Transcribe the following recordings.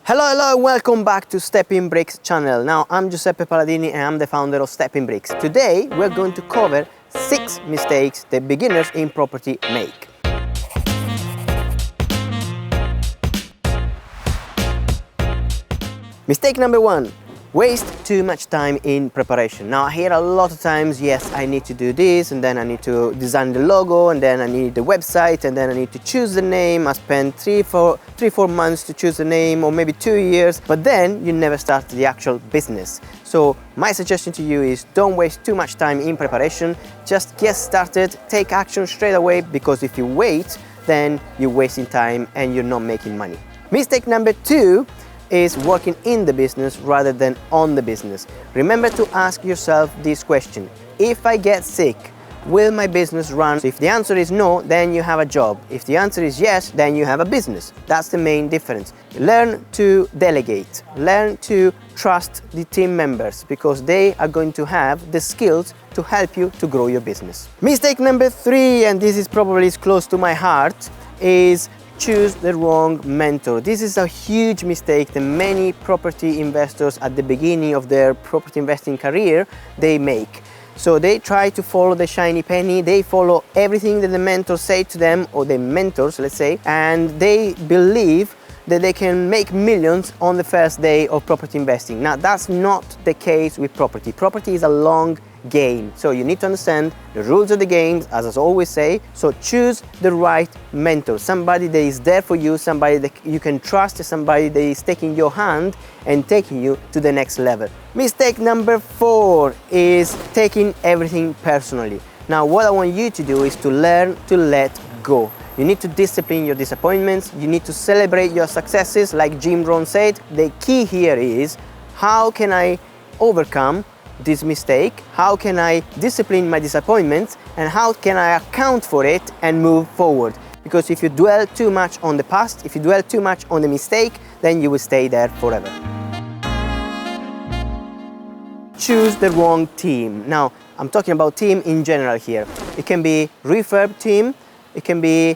Hello, welcome back to Stepping Bricks channel. Now, I'm Giuseppe Palladini and I'm the founder of Stepping Bricks. Today, we're going to cover 6 mistakes that beginners in property make. Mistake number 1. Waste too much time in preparation. Now I hear a lot of times, yes, I need to do this, and then I need to design the logo, and then I need the website, and then I need to choose the name. I spend 3-4 months to choose the name, or maybe 2 years, but then you never start the actual business. So my suggestion to you is don't waste too much time in preparation. Just get started, take action straight away, because if you wait, then you're wasting time and you're not making money. Mistake number 2 is working in the business rather than on the business. Remember to ask yourself this question: if I get sick, will my business run? If the answer is no, then you have a job. If the answer is yes, then you have a business. That's the main difference. Learn to delegate, learn to trust the team members, because they are going to have the skills to help you to grow your business. Mistake number 3, and this is probably close to my heart, is choose the wrong mentor. This is a huge mistake that many property investors at the beginning of their property investing career, they make. So they try to follow the shiny penny, they follow everything that the mentors say to them, or the mentors, let's say, and they believe that they can make millions on the first day of property investing. Now, that's not the case with property. Property is a long game, so you need to understand the rules of the game, as I always say. So choose the right mentor, somebody that is there for you, somebody that you can trust, somebody that is taking your hand and taking you to the next level. Mistake number 4 is taking everything personally. Now, what I want you to do is to learn to let go. You need to discipline your disappointments, you need to celebrate your successes. Like Jim Rohn said, the key here is, how can I overcome this mistake? How can I discipline my disappointments? And how can I account for it and move forward? Because if you dwell too much on the past, if you dwell too much on the mistake, then you will stay there forever. Choose the wrong team. Now, I'm talking about team in general here. It can be refurb team, it can be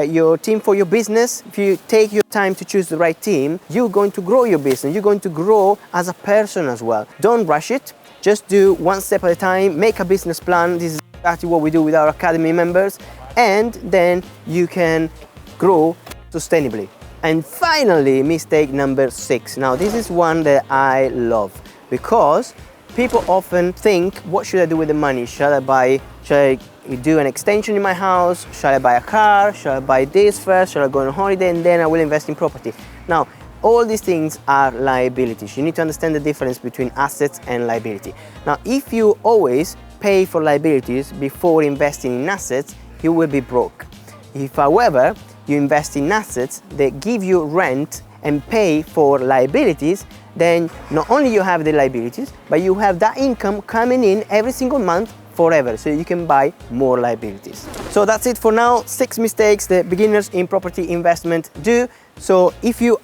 your team for your business. If you take your time to choose the right team, you're going to grow your business, you're going to grow as a person as well. Don't rush it. Just do one step at a time, make a business plan. This is exactly what we do with our academy members, and then you can grow sustainably. And finally, mistake number 6. Now, this is one that I love, because people often think, what should I do with the money? Should I do an extension in my house? Should I buy a car? Should I buy this first? Should I go on holiday and then I will invest in property? Now, all these things are liabilities. You need to understand the difference between assets and liability. Now, if you always pay for liabilities before investing in assets, you will be broke. If, however, you invest in assets that give you rent and pay for liabilities, then not only you have the liabilities, but you have that income coming in every single month forever, so you can buy more liabilities. So that's it for now. 6 mistakes that beginners in property investment do. So if you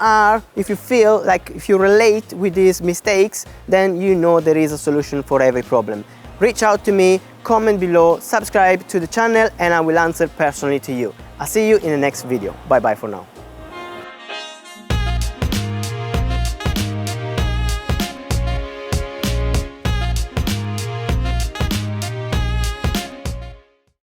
feel like if you relate with these mistakes, then you know there is a solution for every problem. Reach out to me, comment below, subscribe to the channel, and I will answer personally to you. I'll see you in the next video. Bye bye for now.